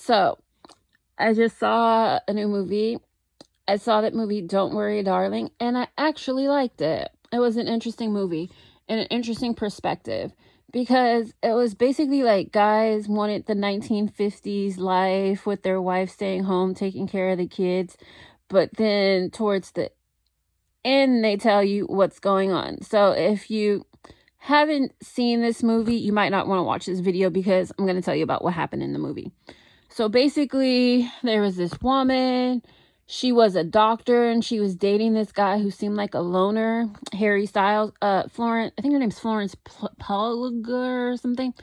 So I just saw a new movie. I saw that movie, Don't Worry, Darling, and I actually liked it. It was an interesting movie and an interesting perspective because it was basically like guys wanted the 1950s life with their wife staying home, taking care of the kids. But then towards the end, they tell you what's going on. So if you haven't seen this movie, you might not want to watch this video because I'm going to tell you about what happened in the movie. So basically, there was this woman. She was a doctor and she was dating this guy who seemed like a loner, Harry Styles. Florence, I think her name's Florence Pugh or something.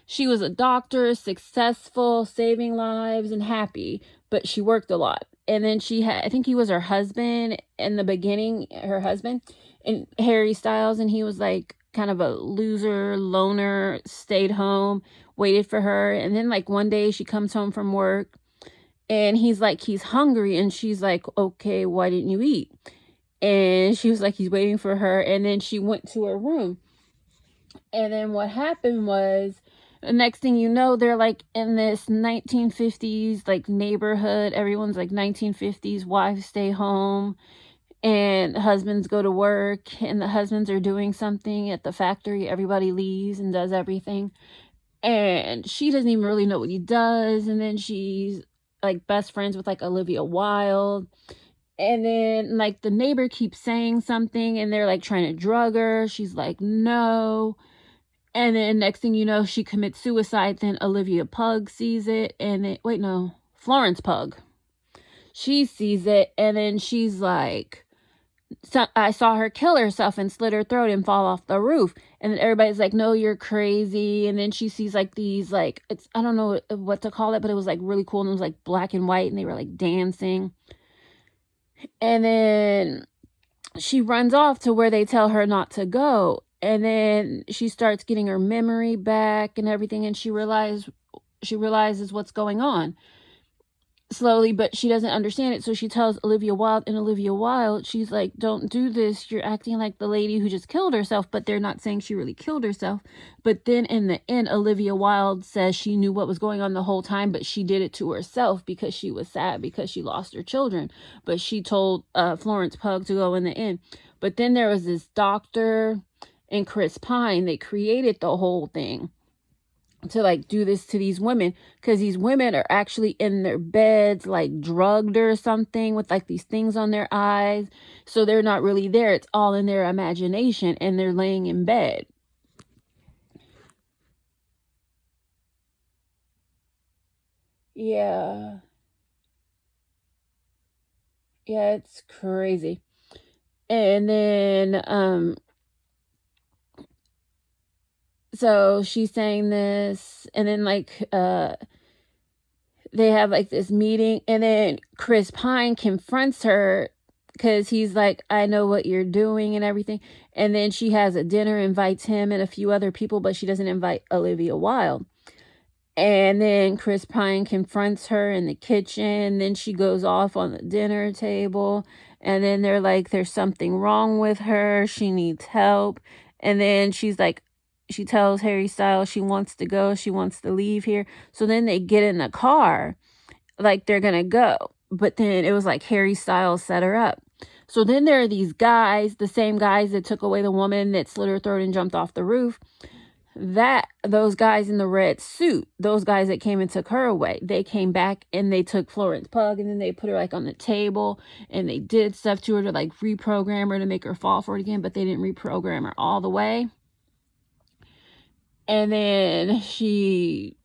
She was a doctor, successful, saving lives, and happy, but she worked a lot. And then she had, I think he was her husband in the beginning, her husband, and Harry Styles, and he was like kind of a loser, loner, stayed home, waited for her. And then like one day she comes home from work and he's hungry, and she's like, okay, why didn't you eat? And she was like, he's waiting for her. And then she went to her room, and then what happened was, the next thing you know, they're like in this 1950s like neighborhood. Everyone's like 1950s, wives stay home and husbands go to work, and the husbands are doing something at the factory. Everybody leaves and does everything, and she doesn't even really know what he does. And then she's like best friends with like Olivia Wilde, and then like the neighbor keeps saying something and they're like trying to drug her. She's like, no. And then next thing you know, she commits suicide. Then Olivia Pugh sees it, and then wait, no, Florence Pugh, she sees it, and then she's like, so I saw her kill herself and slit her throat and fall off the roof. And then everybody's like, no, you're crazy. And then she sees like these, like, it's, I don't know what to call it, but it was like really cool. And it was like black and white, and they were like dancing. And then she runs off to where they tell her not to go. And then she starts getting her memory back and everything. And she realizes what's going on slowly, but she doesn't understand it. So she tells Olivia Wilde, and Olivia Wilde, she's like, don't do this. You're acting like the lady who just killed herself. But they're not saying she really killed herself. But then in the end, Olivia Wilde says she knew what was going on the whole time, but she did it to herself because she was sad because she lost her children. But she told Florence Pugh to go in the end. But then there was this doctor and Chris Pine. They created the whole thing to like do this to these women, because these women are actually in their beds like drugged or something with like these things on their eyes, so they're not really there. It's all in their imagination, and they're laying in bed. Yeah, yeah, it's crazy. And then so she's saying this, and then like they have like this meeting, and then Chris Pine confronts her because he's like, I know what you're doing and everything. And then she has a dinner, invites him and a few other people, but she doesn't invite Olivia Wilde. And then Chris Pine confronts her in the kitchen. Then she goes off on the dinner table. And then they're like, there's something wrong with her. She needs help. And then she's like, she tells Harry Styles she wants to go. She wants to leave here. So then they get in the car like they're going to go. But then it was like Harry Styles set her up. So then there are these guys, the same guys that took away the woman that slit her throat and jumped off the roof. Those guys in the red suit, those guys that came and took her away, they came back and they took Florence Pugh, and then they put her like on the table, and they did stuff to her to like reprogram her to make her fall for it again, but they didn't reprogram her all the way. And then she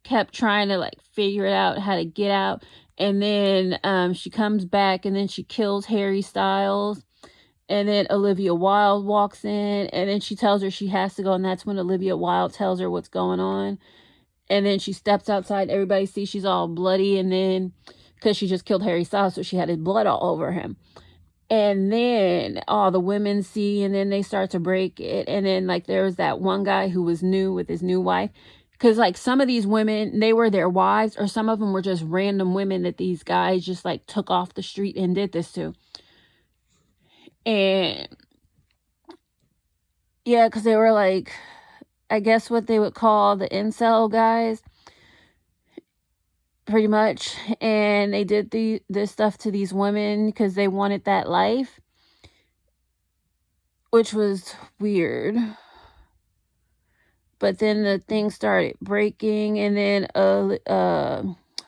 kept trying to like figure it out how to get out. And then she comes back, and then she kills Harry Styles. And then Olivia Wilde walks in, and then she tells her she has to go. And that's when Olivia Wilde tells her what's going on. And then she steps outside. Everybody sees she's all bloody. And then, because she just killed Harry Styles, so she had his blood all over him. And then all the women see, and then they start to break it. And then, like, there was that one guy who was new with his new wife. Because, like, some of these women, they were their wives, or some of them were just random women that these guys just, like, took off the street and did this to. And yeah, because they were like, I guess what they would call the incel guys. pretty much, and they did this stuff to these women because they wanted that life, which was weird. But then the thing started breaking, and then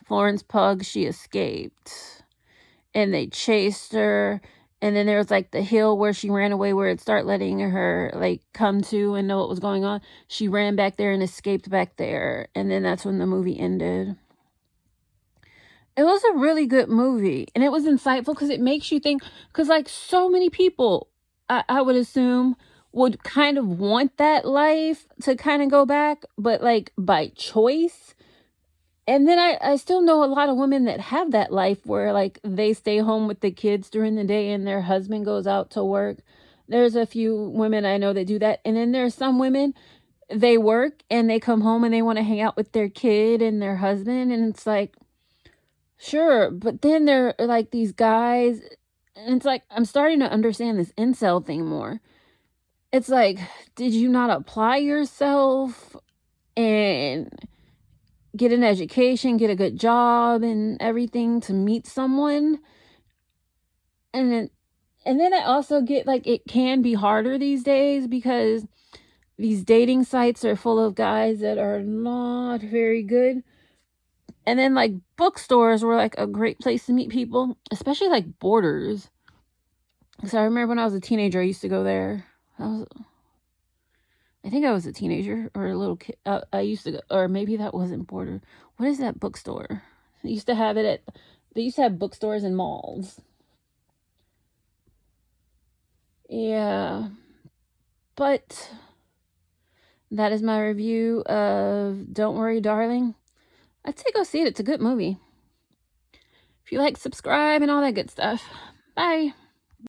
Florence Pug, she escaped, and they chased her. And then there was like the hill where she ran away, where it started letting her like come to and know what was going on. She ran back there and escaped back there, and then that's when the movie ended. It was a really good movie, and it was insightful because it makes you think. Because like so many people, I would assume, would kind of want that life to kind of go back, but like by choice. And then I still know a lot of women that have that life where like they stay home with the kids during the day and their husband goes out to work. There's a few women I know that do that. And then there's some women, they work and they come home and they want to hang out with their kid and their husband. And it's like, sure. But then there are like these guys, and it's like, I'm starting to understand this incel thing more. It's like, did you not apply yourself and get an education, get a good job and everything to meet someone? And then I also get like it can be harder these days because these dating sites are full of guys that are not very good. And then like bookstores were like a great place to meet people, especially like Borders. So I remember when I was a teenager, I used to go there. I think I was a teenager or a little kid. I used to go, or maybe that wasn't Border. What is that bookstore? They used to have it at. They used to have bookstores in malls. Yeah, but that is my review of Don't Worry, Darling. I'd say go see it. It's a good movie. If you like, subscribe and all that good stuff. Bye.